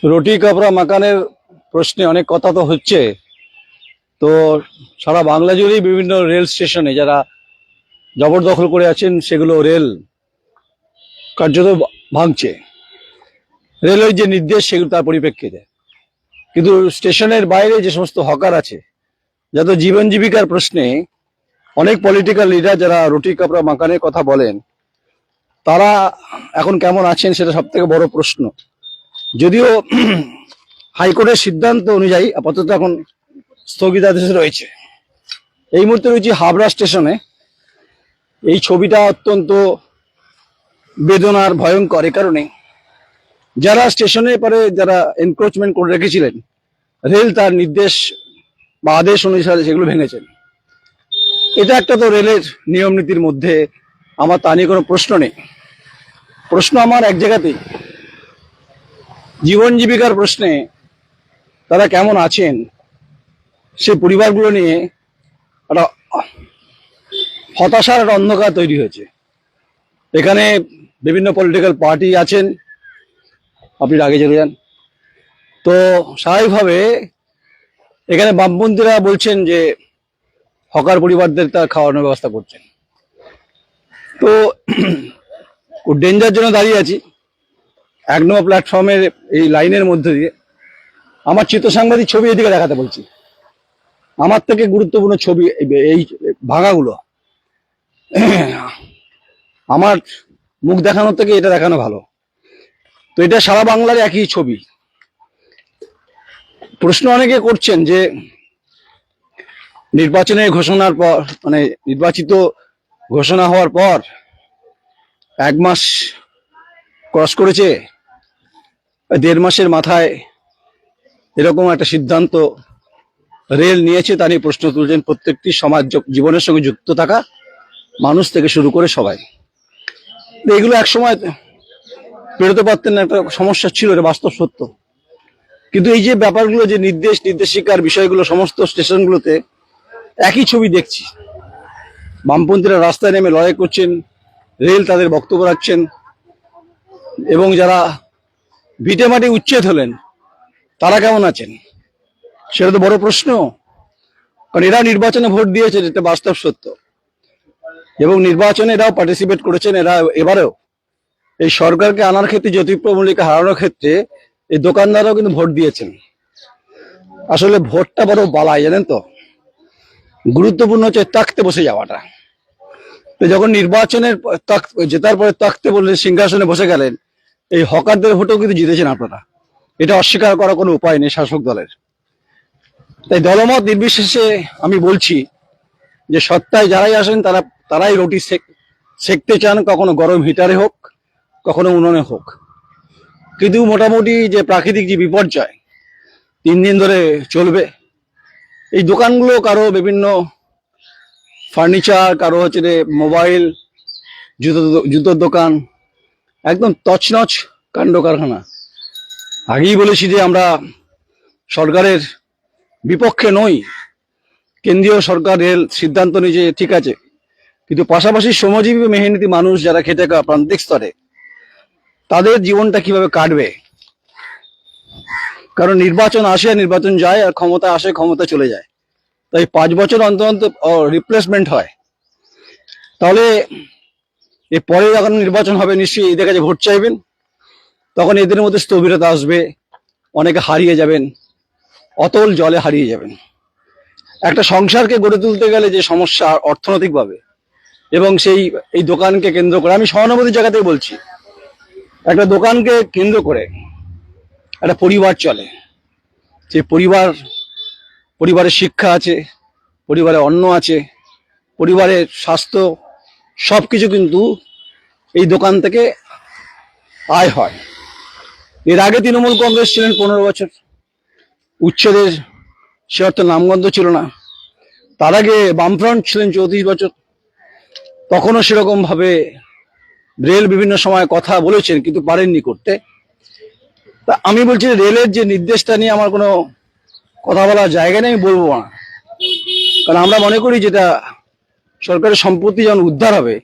রুটি কাপড়া মাকানের প্রশ্নে অনেক কথা তো হচ্ছে। তো সারা বাংলা জুড়েই বিভিন্ন রেল স্টেশনে যারা জবরদখল করে আছেন সেগুলো রেল কার্যত ভাঙছে। রেলের যে নির্দেশ সেগুলো তার পরিপ্রেক্ষিতে, কিন্তু স্টেশনের বাইরে যে সমস্ত হকার আছে, যাতে জীবন জীবিকার প্রশ্নে অনেক পলিটিক্যাল লিডার যারা রুটি কাপড়া মাকানের কথা বলেন, তারা এখন কেমন আছেন সেটা সব থেকে বড় প্রশ্ন। যদিও হাইকোর্টের সিদ্ধান্ত অনুযায়ী আপাতত এখন স্থগিতাদেশ রয়েছে। এই মুহূর্তে রয়েছে হাবড়া স্টেশনে। এই ছবিটা অত্যন্ত বেদনার, ভয়ঙ্কর। এ কারণে যারা স্টেশনের পরে যারা এনক্রোচমেন্ট করে রেখেছিলেন, রেল তার নির্দেশ বা আদেশ অনুসারে সেগুলো ভেঙেছেন। এটা একটা তো রেলের নিয়ম নীতির মধ্যে, আমার তা নিয়ে কোনো প্রশ্ন নেই। প্রশ্ন আমার এক জায়গাতেই, জীবন জীবিকার প্রশ্নে তারা কেমন আছেন সেই পরিবারগুলো নিয়ে একটা হতাশার একটা অন্ধকার তৈরি হয়েছে। এখানে বিভিন্ন পলিটিক্যাল পার্টি আছেন, আপনি আগে চলে যান। তো স্বাভাবিকভাবে এখানে বামপন্থীরা বলছেন যে হকার পরিবারদের তার খাওয়ানোর ব্যবস্থা করছেন। তো খুব ডেঞ্জার জন্য দাঁড়িয়ে আছি 1 নম্বর প্ল্যাটফর্মের এই লাইনের মধ্যে দিয়ে। আমার চিত্র সাংবাদিক ছবি এদিকে দেখাতে বলছি। আমার থেকে গুরুত্বপূর্ণ ছবি এই ভাঙাগুলো। আমার মুখ দেখানোর থেকে এটা দেখানো ভালো। তো এটা সারা বাংলার একই ছবি। প্রশ্ন অনেকে করছেন যে নির্বাচনের ঘোষণার পর, মানে নির্বাচিত ঘোষণা হওয়ার পর 1 মাস ক্রস করেছে, 1.5 মাসের মাথায় এরকম একটা সিদ্ধান্ত রেল নিয়েছে, তা নিয়ে প্রশ্ন তুলছেন প্রত্যেকটি সমাজ জীবনের সঙ্গে যুক্ত থাকা মানুষ থেকে শুরু করে সবাই। এগুলো একসময় পেরোতে পারতেন না, একটা সমস্যা ছিল, এটা বাস্তব সত্য। কিন্তু এই যে ব্যাপারগুলো, যে নির্দেশিকার বিষয়গুলো সমস্ত স্টেশনগুলোতে একই ছবি দেখছি। বামপন্থীরা রাস্তায় নেমে লড়াই করছেন, রেল তাদের বক্তব্য রাখছেন, এবং যারা ভিটে মাটি উচ্ছেদ হলেন তারা কেমন আছেন সেটা তো বড় প্রশ্ন। কারণ এরা নির্বাচনে ভোট দিয়েছেন, এটা বাস্তব সত্য, এবং নির্বাচনে এরাও পার্টিসিপেট করেছেন। এরা এবারেও এই সরকারকে আনার ক্ষেত্রে, জ্যোতিপ্রিয় মল্লিককে হারানোর ক্ষেত্রে এই দোকানদাররাও কিন্তু ভোট দিয়েছেন। আসলে ভোটটা বড় বালাই, জানেন তো। গুরুত্বপূর্ণ হচ্ছে তাকতে বসে যাওয়াটা। তো যখন নির্বাচনের জেতার পরে তাকতে বললেন, সিংহাসনে বসে গেলেন, এই হকারদের ভোটও কিন্তু জিতেছেন আপনারা। এটা অস্বীকার করার কোনো উপায় নেই শাসক দলের। তাই দলমত নির্বিশেষে আমি বলছি যে সত্তায় যারাই আসেন তারাই রুটি সেকতে চান, কখনো গরম হিটারে হোক, কখনো উনুনে হোক। কিন্তু মোটামুটি যে প্রাকৃতিক যে বিপর্যয় 3 দিন ধরে চলবে, এই দোকানগুলো কারো বিভিন্ন ফার্নিচার, কারো হচ্ছে মোবাইল, জুতোর দোকান, একদম তছনছ কাণ্ড কারখানা। আগেই বলেছি যে আমরা সরকারের বিপক্ষে নই। কেন্দ্রীয় সরকার রেল সিদ্ধান্ত নিয়েছে, ঠিক আছে, কিন্তু পাশাপাশি শ্রমজীবী মেহনতি মানুষ যারা খেটে খাওয়া প্রান্তিক স্তরে, তাদের জীবনটা কিভাবে কাটবে। কারণ নির্বাচন আসে, নির্বাচন যায়, আর ক্ষমতা আসে, ক্ষমতা চলে যায়। তাই 5 বছর অন্তর অন্তর রিপ্লেসমেন্ট হয়। তাহলে এর পরে যখন নির্বাচন হবে, নিশ্চয়ই এদের কাছে ভোট চাইবেন, তখন এদের মধ্যে স্থবিরতা আসবে, অনেকে হারিয়ে যাবেন, অতল জলে হারিয়ে যাবেন। একটা সংসারকে গড়ে তুলতে গেলে যে সমস্যা অর্থনৈতিকভাবে, এবং এই দোকানকে কেন্দ্র করে, আমি সহানুভূতির জায়গাতেই বলছি, একটা দোকানকে কেন্দ্র করে একটা পরিবার চলে। সেই পরিবারের শিক্ষা আছে, পরিবারে অন্ন আছে, পরিবারের স্বাস্থ্য, সবকিছু কিন্তু এই দোকান থেকে আয় হয়। এর আগে তৃণমূল কংগ্রেস ছিলেন 15 বছর, উচ্ছেদের সে অর্থ নামগন্ধ ছিল না। তার আগে বামফ্রন্ট ছিলেন 34 বছর, তখনও সেরকম ভাবে রেল বিভিন্ন সময় কথা বলেছেন, কিন্তু পারেননি করতে। তা আমি বলছি, রেলের যে নির্দেশটা নিয়ে আমার কোনো কথা বলার জায়গা নেই, আমি বলবো না। কারণ আমরা মনে করি যেটা সরকারের সম্পত্তি যেমন উদ্ধার হবে,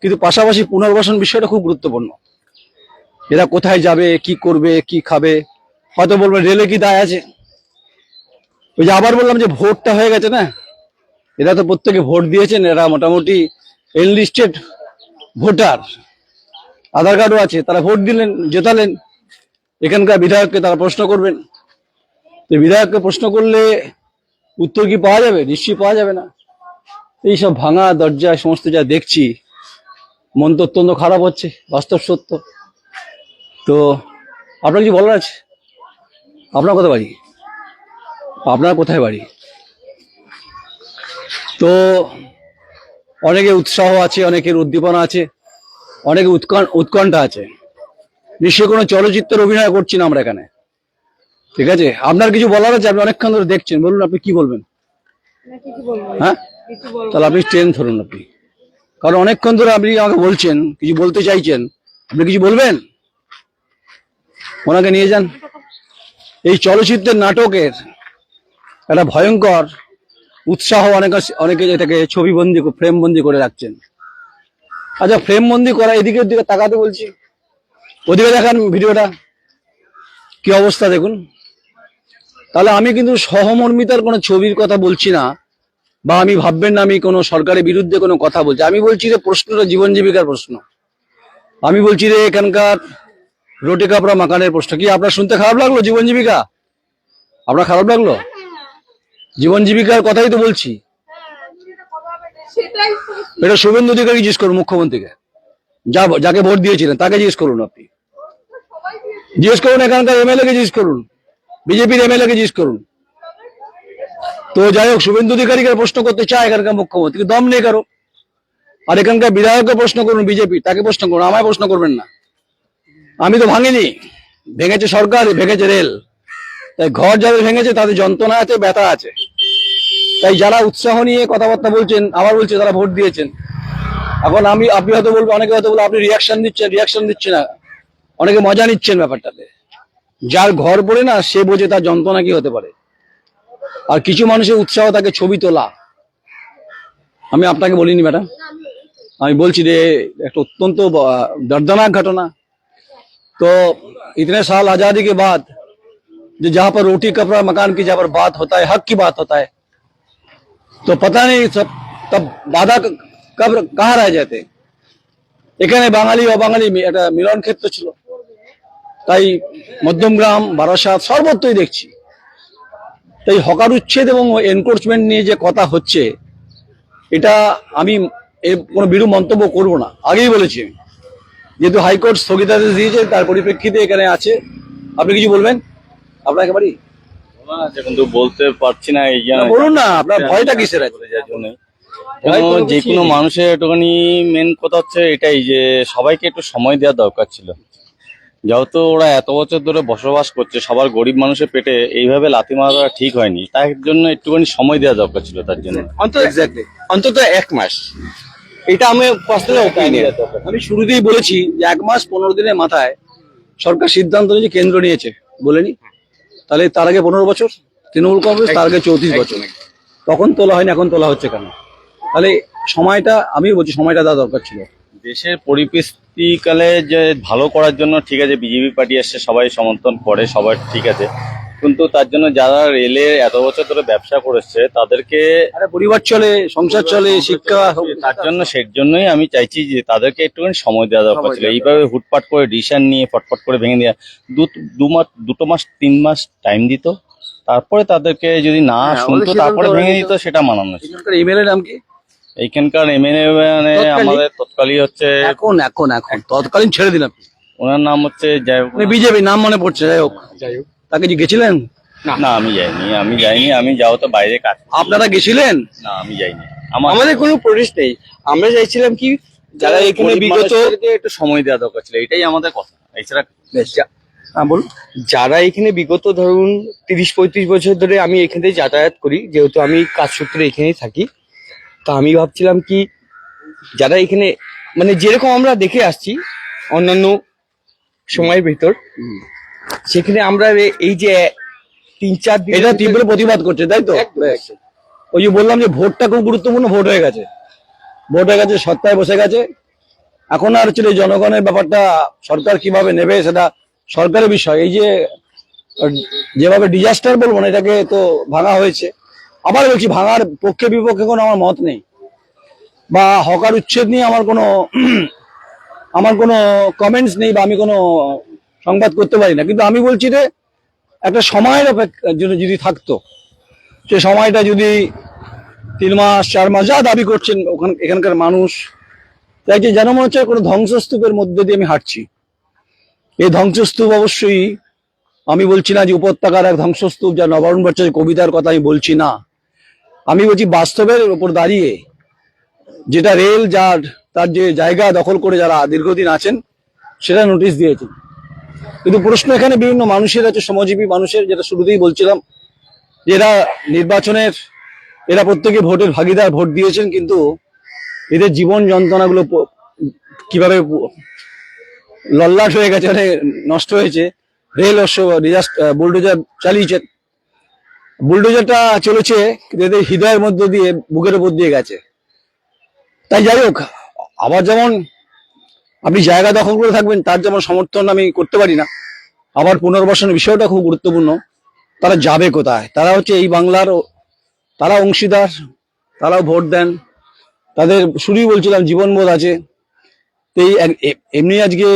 কিন্তু পাশাপাশি পুনর্বাসন বিষয়টা খুব গুরুত্বপূর্ণ। এরা কোথায় যাবে, কি করবে, কি খাবে, হয়তো বলবেন রেলে কি দায় আছে? ওই যে আবার বললাম যে ভোটটা হয়ে গেছে না, এরা তো প্রত্যেকে ভোট দিয়েছেন, এরা মোটামুটি এনলিস্টেড ভোটার, আধার কার্ডও আছে, তারা ভোট দিলেন, জেতালেন। এখানকার বিধায়ককে তারা প্রশ্ন করবেন, তো বিধায়ককে প্রশ্ন করলে উত্তর কি পাওয়া যাবে? নিশ্চয়ই পাওয়া যাবে না। এইসব ভাঙা দরজা সমস্ত যা দেখছি, মন তো অত্যন্ত খারাপ হচ্ছে, বাস্তব সত্য। তো আপনার কি বলার আছে? আপনার কোথায় বাড়ি? আপনার কোথায় বাড়ি? তো অনেকের উৎসাহ আছে, অনেকের উদ্দীপনা আছে, অনেকের উৎকণ্ঠা আছে। নিশ্চয়ই কোনো চলচ্চিত্রের অভিনয় করছি না আমরা এখানে, ঠিক আছে? আপনার কিছু বলার আছে? আপনি অনেকক্ষণ ধরে দেখছেন, বলুন আপনি কি বলবেন? হ্যাঁ, তাহলে আপনি ট্রেন ধরুন আপনি, কারণ অনেকক্ষণ ধরে আপনি আমাকে বলছেন, কিছু বলতে চাইছেন, আপনি কিছু বলবেন, ওনাকে নিয়ে যান। এই চলচ্চিত্রের নাটকের একটা ভয়ঙ্কর উৎসাহ অনেকে এটাকে ছবিবন্দি, ফ্রেম বন্দি করে রাখছেন। আচ্ছা, ফ্রেম বন্দি করা, এদিকের দিকে তাকাতে বলছি, ওদিকে দেখান ভিডিওটা, কি অবস্থা দেখুন। তাহলে আমি কিন্তু সহমর্মিতার কোনো ছবির কথা বলছি না, বা আমি ভাববেন না আমি কোনো সরকারের বিরুদ্ধে কোনো কথা বলছি। আমি বলছি যে প্রশ্নটা জীবন জীবিকার প্রশ্ন। আমি বলছি যে এখানকার রোটি কাপড়া মাকানের প্রশ্ন। কি আপনার শুনতে খারাপ লাগলো জীবন জীবিকা? আপনার খারাপ লাগলো? জীবন জীবিকার কথাই তো বলছি। এটা শুভেন্দু অধিকারী জিজ্ঞেস করুন, মুখ্যমন্ত্রীকে, যাকে ভোট দিয়েছিলেন তাকে জিজ্ঞেস করুন। আপনি জিজ্ঞেস করুন, এখানকার এমএলএ কে জিজ্ঞেস করুন, বিজেপির এমএলএ কে জিজ্ঞেস করুন। তো যাই হোক, শুভেন্দু অধিকারীকে প্রশ্ন করতে চায় এখানকার মুখ্যমন্ত্রী, দম নেই কারো। আর এখানকার বিধায়ককে প্রশ্ন করুন, বিজেপি, তাকে প্রশ্ন করুন, আমায় প্রশ্ন করবেন না। আমি তো ভাঙিনি, ভেঙেছে সরকার, ভেঙেছে রেল। তাই ঘর যাদের ভেঙেছে তাদের যন্ত্রণা আছে, ব্যথা আছে। তাই যারা উৎসাহ নিয়ে কথাবার্তা বলছেন, আবার বলছে তারা ভোট দিয়েছেন। এখন আপনি হয়তো বলবেন, অনেকে হয়তো বলবো আপনি রিয়াকশন দিচ্ছেন না, অনেকে মজা নিচ্ছেন ব্যাপারটাতে। যার ঘর পড়ে না, সে বোঝে তার যন্ত্রণা কি হতে পারে। আর কিছু মানুষের উৎসাহ তাকে ছবি তোলা। আমি আপনাকে বলিনি ম্যাডাম, আমি বলছি যে একটা অত্যন্ত दर्दनाक घटना। तो इतने साल आजादी के बाद जो जहाँ पर रोटी कपड़ा मकान की जहाँ पर बात होता है, हक की बात होता है, तो पता नहीं सब तब बाधा कब कहाँ रह जाते। এখানে বাঙালি অবাঙালি একটা মিলন ক্ষেত্র ছিল। তাই মধ্যমগ্রাম, বারাসাত সর্বত্রই দেখছি। তাই হকার উচ্ছেদ এবং এনক্রোচমেন্ট নিয়ে যে কথা হচ্ছে, এটা আমি এর কোনো বিরূপ মন্তব্য করব না, আগেই বলেছি আমি। যেহেতু হাইকোর্ট স্থগিতাদেশ দিয়েছে, তার পরিপ্রেক্ষিতে এখানে আছে। আপনি কিছু বলবেন? আপনার একেবারে কিন্তু বলতে পারছি না, এই বলুন না, আপনার ভয়টা কিসের আছে? যে কোনো মানুষের একটুখানি মেন কথা হচ্ছে এটাই যে সবাইকে একটু সময় দেওয়া দরকার ছিল। যেহেতু ওরা এত বছর ধরে বসবাস করছে, সবার গরিব মানুষের পেটে এইভাবে লাথি মারা ঠিক হয়নি, তার জন্য একটুখানি সময় দেওয়া দরকার ছিল। তার জন্য অন্তত 1 মাস, এটা আমি পার্সোনাল ওপিনিয়ন। আমি শুরুতেই বলেছি যে 1 মাস 15 দিনের মাথায় সরকার সিদ্ধান্ত নিয়েছে, কেন্দ্র নিয়েছে, বলেনি? তাহলে তার আগে 15 বছর তৃণমূল কংগ্রেস, তার আগে 34 বছর, তখন তোলা হয়নি, এখন তোলা হচ্ছে কেন? তাহলে সময়টা, আমি বলছি সময়টা দেওয়া দরকার ছিল। দেশের পরিস্থিতিকালে যে ভালো করার জন্য ঠিক আছে, বিজেপি পার্টি এসছে, সবাই সমর্থন করে, সবাই ঠিক আছে, কিন্তু তার জন্য যারা রেলে এত বছর ধরে ব্যবসা করেছে তাদেরকে, পরিবার চলে, সংসার চলে, শিক্ষা, তার জন্য সেজন্যই আমি চাইছি যে তাদেরকে একটুখানি সময় দেওয়া দরকার ছিল। এইভাবে হুটপাট করে ডিসিশন নিয়ে ফটফট করে ভেঙে দেওয়া, 2 মাস 3 মাস টাইম দিত, তারপরে তাদেরকে যদি না শুনতো তারপরে ভেঙে দিত, সেটা মানানো ছিল। ইমেলের নাম কি? এইখানকার এমএলএ মানে আমাদের তৎকালীন হচ্ছে, এখন তৎকালীন ছেড়ে দিলাম, ওনার নাম হচ্ছে যাই হোক, বিজেপি নাম মনে পড়ছে, যাই হোক। তাকে যে গেছিলেন? না আমি যাইনি, আমি যাও তো বাইরে কাজ। আপনারা গেছিলেন? না আমি যাইনি, আমাদের কোনো প্রোটেস্ট নেই। আমরা চাইছিলাম কি, যারা এখানে বিগত একটু সময় দেওয়া দরকার ছিল, এটাই আমাদের কথা। এছাড়া বলুন। যারা এখানে বিগত ধরুন 30-35 বছর ধরে আমি এখানে যাতায়াত করি, যেহেতু আমি কাজ সূত্রে এখানেই থাকি, তা আমি ভাবছিলাম কি, যারা এখানে মানে যেরকম আমরা দেখে আসছি অন্যান্য সময়ের ভিতর, সেখানে আমরা এই যে 3-4 দিন এটা তীব্র প্রতিবাদ করছে, তাই তো? ওই যে বললাম যে ভোটটা খুব গুরুত্বপূর্ণ, ভোট হয়ে গেছে, সত্তায় বসে গেছে। এখন আর হচ্ছে জনগণের ব্যাপারটা সরকার কিভাবে নেবে সেটা সরকারের বিষয়। এই যে যেভাবে ডিজাস্টার বলবো না, এটাকে তো ভাঙা হয়েছে। আবার বলছি, ভাঙার পক্ষে বিপক্ষে কোনো আমার মত নেই, বা হকার উচ্ছেদ নিয়ে আমার কোনো কমেন্টস নেই, বা আমি কোনো সংবাদ করতে পারি না। কিন্তু আমি বলছি যে একটা সময়ের জন্য যদি থাকতো, সে সময়টা যদি 3 মাস 4 মাস যা দাবি করছেন এখানকার মানুষ, তাই যে যেন মনে হচ্ছে কোনো ধ্বংসস্তূপের মধ্যে দিয়ে আমি হাঁটছি। এই ধ্বংসস্তূপ অবশ্যই আমি বলছি না যে উপত্যকার এক ধ্বংসস্তূপ, যা নবারুণ ভট্টাচার্য কবিতার কথা আমি বলছি না। আমি বলছি বাস্তবের উপর দাঁড়িয়ে যেটা রেল তার যে জায়গা দখল করে যারা দীর্ঘদিন আছেন সেটা নোটিশ দিয়েছেন। কিন্তু প্রশ্ন এখানে বিভিন্ন মানুষের আছে, শ্রমজীবী মানুষের, যেটা শুরুতেই বলছিলাম, যে এরা প্রত্যেকে ভোটের ভাগিদার, ভোট দিয়েছেন, কিন্তু এদের জীবন যন্ত্রণাগুলো কিভাবে লল্লাট হয়ে গেছে, মানে নষ্ট হয়েছে। রেল অবশ্য বুলডোজার চালিয়েছেন, বুলডোজারটা চলেছে এদের হৃদয়ের মধ্য দিয়ে, বুকের উপর দিয়ে গেছে। তাই যাই হোক, আবার যেমন আপনি জায়গা দখল করে থাকবেন, তার যেমন সমর্থন আমি করতে পারি না, আবার পুনর্বাসনের বিষয়টা খুব গুরুত্বপূর্ণ। তারা যাবে কোথায়? তারা হচ্ছে এই বাংলার, তারা অংশীদার, তারাও ভোট দেন, তাদের শুরুই বলছিলাম জীবনবোধ আছে। তো এমনি আজকে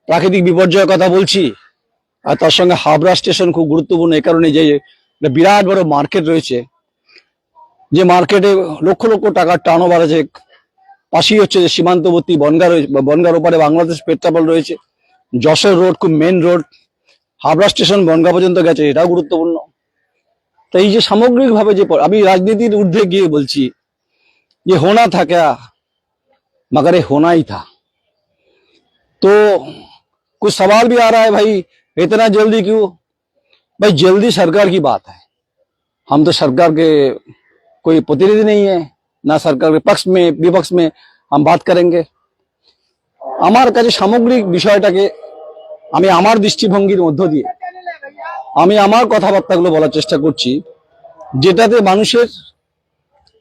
প্রাকৃতিক বিপর্যয়ের কথা বলছি, আর তার সঙ্গে হাবড়া স্টেশন খুব গুরুত্বপূর্ণ এই কারণে যে বিরাট বড় মার্কেট রয়েছে, যে মার্কেটে লক্ষ লক্ষ টাকার টার্নওভার আছে। পাশেই হচ্ছে যে সীমান্তবর্তী বনগাঁ রয়েছে, বনগাঁর ওপারে বাংলাদেশ পেট্রাপোল রয়েছে, যশোর রোড খুব main road, Habra station Bongaon পর্যন্ত গেছে, এটাও গুরুত্বপূর্ণ। তো এই যে সামগ্রিকভাবে যে আমি রাজনীতির ঊর্ধ্বে গিয়ে বলছি যে হোনা था क्या मगर ये होना ही था। तो कुछ सवाल भी आ रहा है, भाई इतना जल्दी क्यों? भाई जल्दी सरकार की बात है, हम तो सरकार के कोई प्रतिनिधि नहीं है, ना सरकार के पक्ष में विपक्ष में हम बात करेंगे। আমার কাছে সামগ্রিক বিষয়টাকে আমি আমার দৃষ্টিভঙ্গির মধ্য দিয়ে আমি আমার কথাবার্তাগুলো বলার চেষ্টা করছি, যেটাতে মানুষের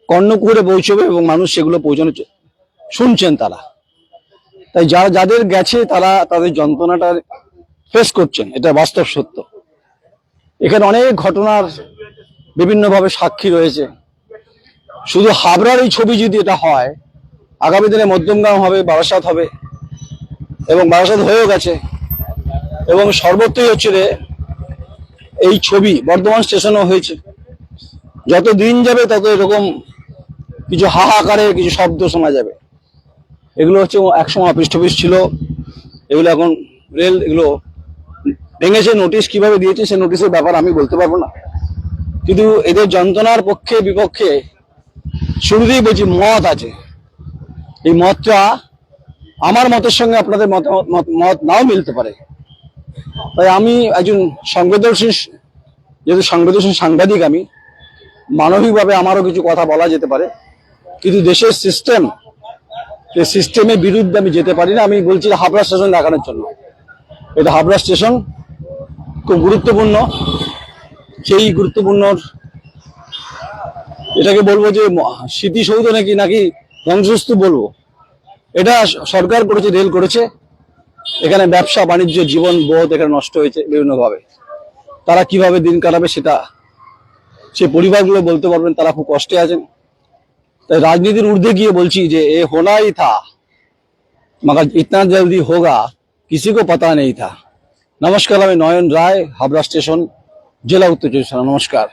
কর্ণকুহরে পৌঁছবে এবং মানুষ সেগুলো পৌঁছানো শুনছেন তারা। তাই যাদের গেছে তারা তাদের যন্ত্রণাটা ফেস করছেন, এটা বাস্তব সত্য। এখানে অনেক ঘটনার বিভিন্নভাবে সাক্ষী রয়েছে। শুধু হাবড়ার এই ছবি যদি এটা হয়, আগামী দিনে মধ্যমগ্রাম হবে, বারাসাত হবে, এবং বারাসাত হয়েও গেছে, এবং সর্বত্রই হচ্ছে রে এই ছবি। বর্ধমান স্টেশনও হয়েছে। যত দিন যাবে তত এরকম কিছু হাহাকারের কিছু শব্দ শোনা যাবে। এগুলো হচ্ছে একসময় অফিস টফিস ছিল, এগুলো এখন রেল, এগুলো ভেঙেছে। নোটিশ কিভাবে দিয়েছে সে নোটিশের ব্যাপার আমি বলতে পারবো না, কিন্তু এদের যন্ত্রণার পক্ষে বিপক্ষে শুরুতেই বলছি মত আছে। এই মতটা আমার মতের সঙ্গে আপনাদের মত নাও মিলতে পারে। তাই আমি একজন সংবেদনশীল সাংবাদিক, আমি মানবিকভাবে আমারও কিছু কথা বলা যেতে পারে, কিন্তু দেশের সিস্টেমের বিরুদ্ধে আমি যেতে পারি না। আমি বলছি হাবড়া স্টেশন দেখানোর জন্য, এটা হাবড়া স্টেশন খুব গুরুত্বপূর্ণ। সেই গুরুত্বপূর্ণ এটাকে বলবো যে স্মৃতিসৌধ নাকি ধ্বংসস্তূপ বলবো, এটা সরকার করেছে, রেল করেছে। এখানে ব্যবসা বাণিজ্য জীবন বোধ এখানে নষ্ট হয়েছে বিভিন্নভাবে। তারা কিভাবে দিন কাটাবে সেটা সে পরিবারগুলো বলতে পারবেন, তারা খুব কষ্টে আছেন। তাই রাজনীতির ঊর্ধ্বে গিয়ে বলছি যে এ होना ही था मगर इतना जल्दी होगा किसी को पता नहीं था। নমস্কার, আমি নয়ন রায়, হাবড়া স্টেশন, জেলা উত্তর চব্বিশ পরগনা। নমস্কার।